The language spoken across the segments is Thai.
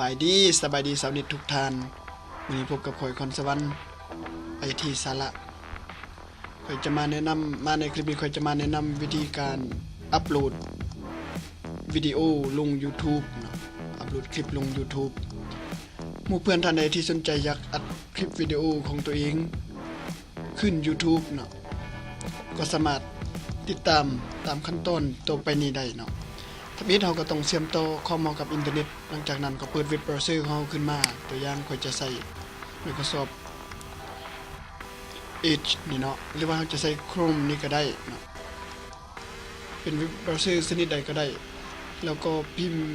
ายดีสาวนิททุกท่านวันนี้พบกับข่อยคอนสวรรค์ไอทีสาระข่อยจะมาแนะนำในคลิปนี้ข่อยจะมาแนะนำวิธีการอัปโหลดวิดีโอลง YouTube เนาะอัปโหลดคลิปลง YouTube หมู่เพื่อนท่านใดที่สนใจอยากอัดคลิปวิดีโอของตัวเองขึ้น YouTube เนาะก็สามารถติดตามขั้นตอนต่อไปนี้ได้เนาะถ้ามีเราก็ต้องเชื่อมต่อคอมเฮากับอินเทอร์เน็ตหลังจากนั้นก็เปิดเว็บเบราว์เซอร์ของเราขึ้นมาตัวอย่างข่อยจะใส่ Microsoft Edge นี่เนาะหรือว่าเราจะใส่ Chrome นี่ก็ได้เนาะเป็นเว็บเบราว์เซอร์ชนิดใดก็ได้แล้วก็พิมพ์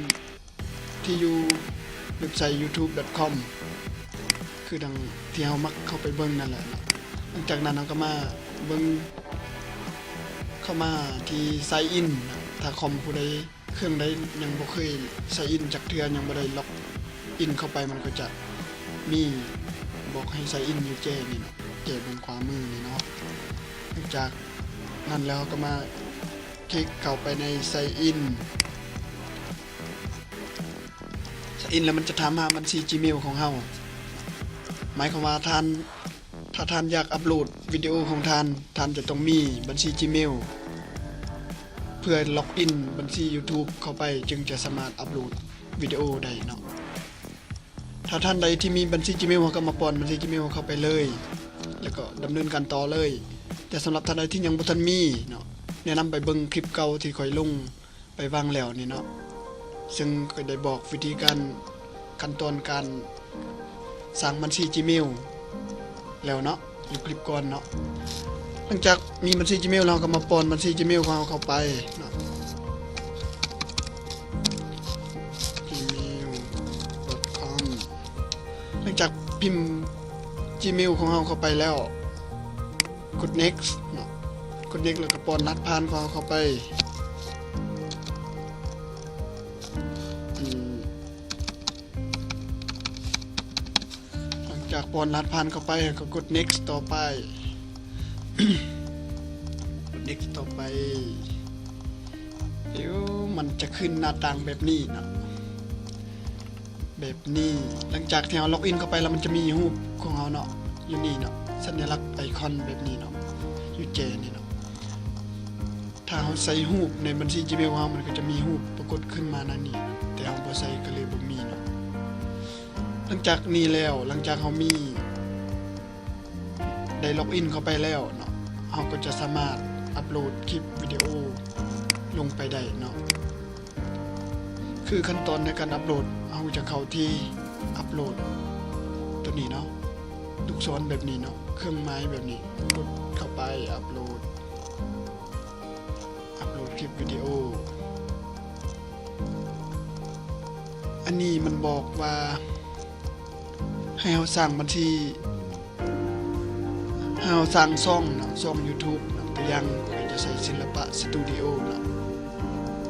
ที่อยู่เว็บไซต์ youtube.com คือดังที่เรามักเข้าไปเบิ่งนั่นแหละเนาะหลังจากนั้นเราก็มาเบิ่งเข้ามาที่ Sign In ถ้าคอมผู้ใดเครื่องใดยังบ่เคย Sign In จักเทื่อยังบ่ได้ล็อกอินเข้าไปมันก็จะมีบอกให้ Sign In อยู่แจ้นี่เนาะแจ้บนขวามือนี่เนาะหลังจากนั้นแล้วก็มาคลิกเข้าไปใน Sign In แล้วมันจะถามหาบัญชี Gmail ของเฮาหมายความว่าถ้าท่านอยากอัปโหลดวิดีโอของท่านจะต้องมีบัญชี Gmail เพื่อล็อกอินบัญชี YouTube เข้าไปจึงจะสามารถอัปโหลดวิดีโอได้เนาะถ้าท่านใดที่มีบัญชี Gmail ก็มาป้อนบัญชี Gmail เข้าไปเลยแล้วก็ดำเนินการต่อเลยแต่สำหรับท่านใดที่ยังบ่ทันมีเนาะแนะนำไปเบิ่งคลิปเก่าที่ค่อยลงไปวางแล้วนี่เนาะซึ่งก็ได้บอกวิธีการขั้นตอนการสร้างบัญชี Gmail แล้วเนาะอยู่คลิปก่อนเนาะหลังจากมีบัญชี Gmail เราก็มาป้อนบัญชี Gmail ของเราเข้าไปเนาะ gmail.com หลังจากพิมพ์ Gmail ของเราเข้าไปแล้วกด next เนาะกด next แล้วก็ป้อนรหัสผ่านของเราเข้าไปจากป้อนรหัสผ่านเข้าไปก็กด next ต่อไป กด next ต่อไปเดี๋ยวมันจะขึ้นหน้าต่างแบบนี้เนาะแบบนี้หลังจากที่เราล็อกอินเข้าไปแล้วมันจะมีรูปของเราเนาะอยู่นี่เนาะสัญลักษณ์ไอคอนแบบนี้เนาะอยู่เจนี่เนาะถ้าเราใส่รูปในบัญชี Gmail ของเรามันก็จะมีรูปปรากฏขึ้นมานั่นนี่แต่เราบ่ใส่ก็เลยบ่มีเนาะหลังจากนี้แล้วหลังจากเรามีได้ล็อกอินเข้าไปแล้วเนาะเราก็จะสามารถอัปโหลดคลิปวิดีโอลงไปได้เนาะคือขั้นตอนในการอัปโหลดเราจะเข้าที่อัปโหลดตัวนี้เนาะลูกศรแบบนี้เนาะเครื่องไม้แบบนี้กดเข้าไปอัปโหลดคลิปวิดีโออันนี้มันบอกว่าให้เราสร้างบัญชีให้เราสร้างช่องเนาะช่อง YouTube เนาะตัวอย่างก็จะใช้ศิลปะสตูดิโอเนาะ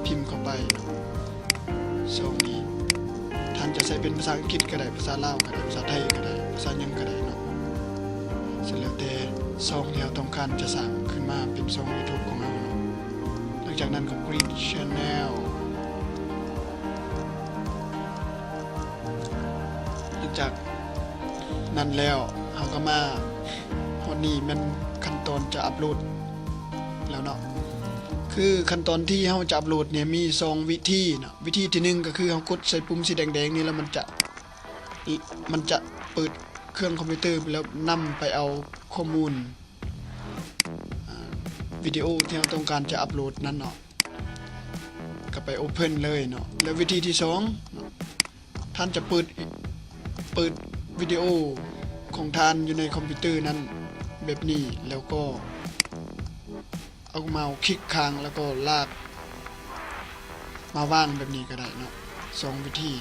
พิมพ์เข้าไปเนาะช่องนี้ท่านจะใช้เป็นภาษาอังกฤษก็ได้ภาษาลาวก็ได้ภาษาไทยก็ได้ภาษาหยังก็ได้เนาะแล้วแต่ช่องที่เราต้องการจะสร้างขึ้นมาเป็นช่อง YouTube ของเราเนาะหลังจากนั้นก็ Create Channel หลังจากนั้นแล้วเราก็มาวันนี้มันขั้นตอนจะอัปโหลดแล้วเนาะคือขั้นตอนที่เราจะอัปโหลดเนี่ยมี2วิธีเนาะวิธีที่1ก็คือเรากดใส่ปุ่มสีแดงๆนี่แล้วมันจะเปิดเครื่องคอมพิวเตอร์แล้วนำไปเอาข้อมูลวิดีโอที่เราต้องการจะอัปโหลดนั้นเนาะก็ไปโอเพ่นเลยเนาะแล้ววิธีที่2ท่านจะเปิดวิดีโอของท่านอยู่ในคอมพิวเตอร์นั้นแบบนี้แล้วก็เอาเมาส์คลิกค้างแล้วก็ลากมาวางแบบนี้ก็ได้เนาะ2วิธี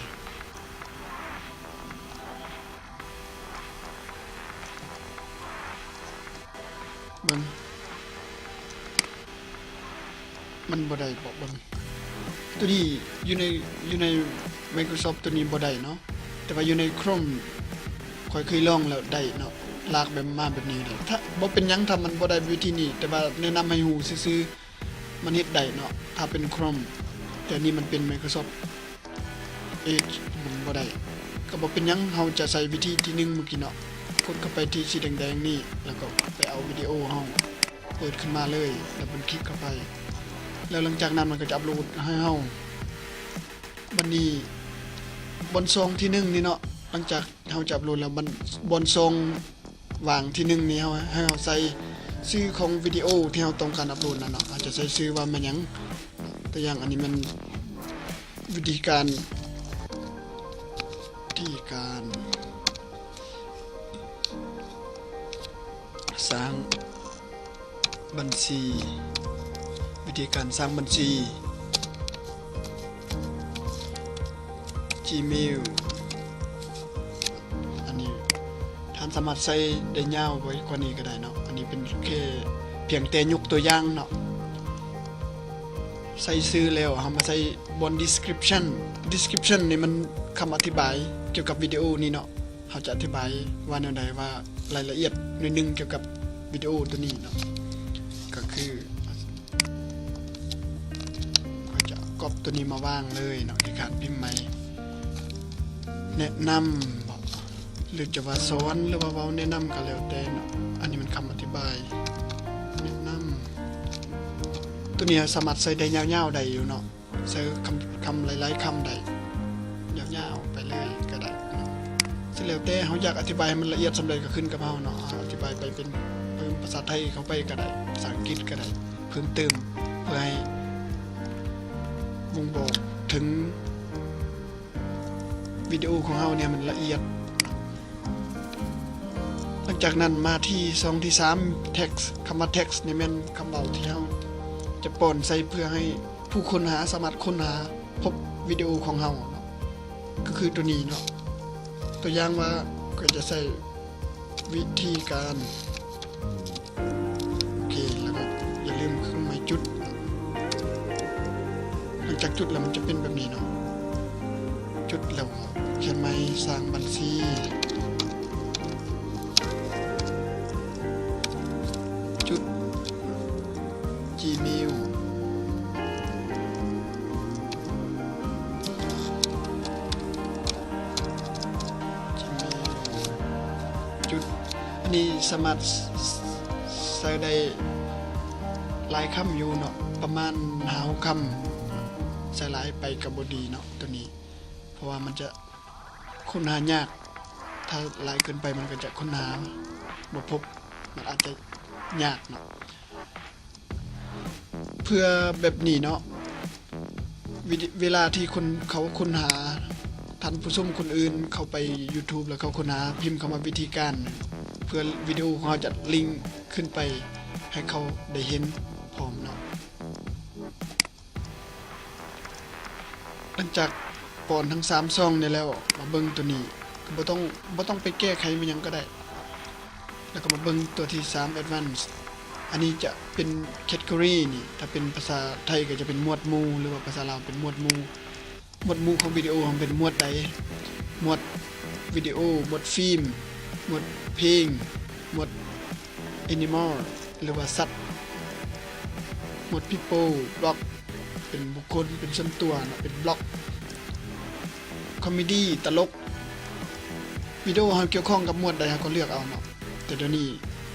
เบิ่งมันบ่ได้บอกเบิ่งตัวนี้อยู่ใน Microsoft ตัวนี้บ่ได้เนาะแต่ว่าอยู่ใน Chrome ค่อยเคยลองแล้วได้เนาะลากแบบมาแบบนี้เลยถ้าบ่เป็นหยังทำมันบ่ได้วิธีนี้แต่ว่าแนะนำให้ฮู้ซื่อๆมันเฮ็ดได้เนาะถ้าเป็น Chrome แต่นี่มันเป็น Microsoft Edge มันบ่ได้ก็บ่เป็นหยังเฮาจะใช้วิธีที่1เมื่อกี้เนาะกดเข้าไปที่สีแดงๆนี่แล้วก็ไปเอาวิดีโอเฮาเปิดขึ้นมาเลยแล้วมันคลิกเข้าไปแล้วหลังจากนั้นมันก็จะอัปโหลดให้เฮาบัดนี้บนซองที่1นี่เนาะหลังจากเฮาจะอัปโหลดแล้วมันบนซองวางที่1นี่เฮาให้เฮาใส่ชื่อของวิดีโอที่เฮาต้องการอัปโหลดนั่นเนาะอาจจะใส่ชื่อว่ามันหยังตัวอย่างอันนี้มันวิธีการสร้างบัญชีวิธีการสร้างบัญชี Gmail อันนี้ท่านสามารถใช้ได้ยาวไว้กว่านี้ก็ได้เนาะอันนี้เป็นแค่เพียงแต่ยกตัวอย่างเนาะใส่ซื้อแล้วเฮามาใส่บน description นี่มันคำอธิบายเกี่ยวกับวิดีโอนี้เนาะเฮาจะอธิบายว่าแนวใดว่ารายละเอียดหน่อยนึงเกี่ยวกับวิดีโอตัวนี้เนาะก็คือก็จะก๊อปตัวนี้มาวางเลยเนาะที่ขาดพิมพ์ใหม่แนะนำหรือจะว่าสอนหรือว่าเว้าแนะนำก็แล้วแต่เนาะอันนี้มันคำอธิบายแนะนำตัวนี้สามารถใส่ได้ยาวๆได้อยู่เนาะใส่คำหลายๆคำได้ยาวๆไปเลยก็ได้เนาะสิแล้วแต่เฮาอยากอธิบายให้มันละเอียดสำใดก็ขึ้นกับเฮาเนาะอธิบายไปเป็นเพิ่มภาษาไทยเข้าไปก็ได้ภาษาอังกฤษก็ได้เพิ่มเติมเพื่อให้บ่งบอกถึงวิดีโอของเฮาเนี่ยมันละเอียดหลังจากนั้นมาที่2ที่3 text คำว่า text นี่แม่นคำเว้าที่เฮาจะป้อนใส่เพื่อให้ผู้ค้นหาสามารถค้นหาพบวิดีโอของเฮาเนาะก็คือตัวนี้เนาะตัวอย่างว่าก็จะใส่วิธีการโอเคแล้วก็อย่าลืมเครื่องหมายจุดหลังจากจุดแล้วมันจะเป็นแบบนี้เนาะจุดแล้วเขียนหมายสร้างบัญชีจุด Gmailจุดอันนี้สามารถใส่ได้หลายคำอยู่เนาะประมาณ5-6คำใส่หลายไปกับบดีเนาะตัวนี้เพราะว่ามันจะค้นหายากถ้าหลายเกินไปมันก็จะค้นหาบ่พบมันอาจจะยากเนาะเพื่อแบบนี้เนาะเวลาที่คนเขาค้นหาท่านผู้ชมคนอื่นเข้าไป YouTube แล้วเขาค้นหาพิมพ์คำว่าวิธีการเพื่อวิดีโอของเราจะลิงก์ขึ้นไปให้เขาได้เห็นพร้อมเนาะหลังจากป้อนทั้ง3ช่องนี่แล้วมาเบิ่งตัวนี้ก็บ่ต้องไปแก้ไขมันหยังก็ได้แล้วก็มาเบิ่งตัวที่3 Advanced อันนี้จะเป็น category นี่ถ้าเป็นภาษาไทยก็จะเป็นหมวดหมู่หรือว่าภาษาลาวเป็นหมวดหมู่ของวิดีโอของเป็นหมวดใดหมวดวิดีโอหมวดฟิล์มหมวดเพลงหมวด Animal หรือว่าสัตว์หมวด People บล็อกเป็นบุคคลเป็นส่วนตัวนะเป็นบล็อกคอมเมดี้ตลกวิดีโอเกี่ยวข้องกับหมวดใดก็เลือกเอาเนาะแต่เดี๋ยวนี้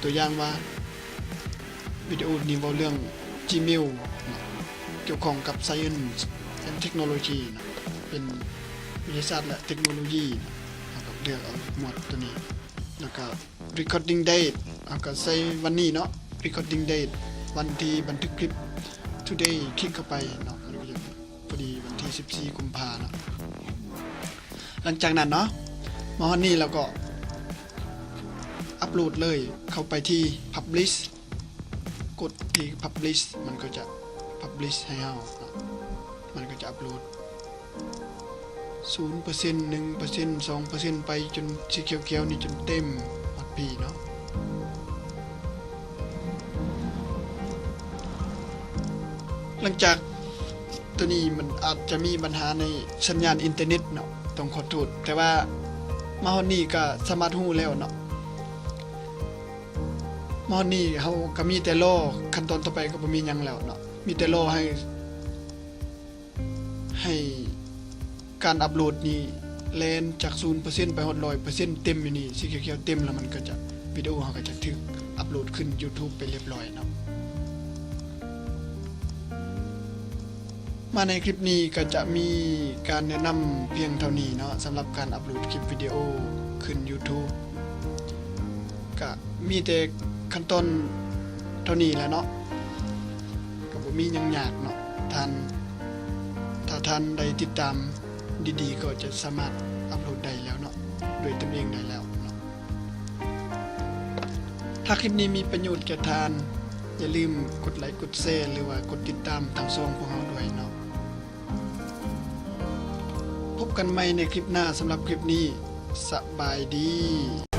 ตัวอย่างว่าวิดีโอนี้เว้าเรื่อง Gmail เกี่ยวข้องกับ Science and Technology นะเป็นวิทยาศาสตร์และเทคโนโลยีแล้วก็เลือกเอาหมวดตัวนี้แล้วก็ recording date เอาก็ใส่วันนี้เนาะ recording date วันที่บันทึกคลิป today คลิกเข้าไปเนาะมันก็จะพอดีวันที่14กุมภาพันธ์เนาะหลังจากนั้นเนาะมาวันนี้เราก็อัปโหลดเลยเข้าไปที่ publish กดที่ publish มันก็จะ publish ให้เฮามันก็จะอัปโหลด 0% 1% 2% ไปจนสีเขียวๆนี่จนเต็มหมดปีเนาะหลังจากตัวนี้มันอาจจะมีปัญหาในสัญญาณอินเทอร์เน็ตเนาะต้องขอโทษแต่ว่ามาฮอดนี้ก็สามารถฮู้แล้วเนาะมาฮอดนี้เฮาก็มีแต่รอขั้นตอนต่อไปก็บ่มีหยังแล้วเนาะมีแต่รอให้ การอัปโหลดนี่แลนจาก 0% ไปฮอด 100% เต็มอยู่นี่สีเขียวๆเต็มแล้วมันก็จะวิดีโอเฮาก็จะถูกอัปโหลดขึ้น YouTube ไปเรียบร้อยเนาะมาในคลิปนี้ก็จะมีการแนะนำเพียงเท่านี้เนาะสำหรับการอัปโหลดคลิปวิดีโอขึ้น YouTube ก็มีแต่ขั้นตอนเท่านี้แหละเนาะก็บ่มีหยังยากเนาะถ้าท่านได้ติดตามดีๆก็จะสามารถอัปโหลดได้แล้วเนาะด้วยตนเองได้แล้วเนาะถ้าคลิปนี้มีประโยชน์แก่ท่านอย่าลืมกดไลค์กดแชร์หรือว่ากดติดตามทางช่องพวกเราด้วยเนาะพบกันใหม่ในคลิปหน้าสำหรับคลิปนี้สบายดี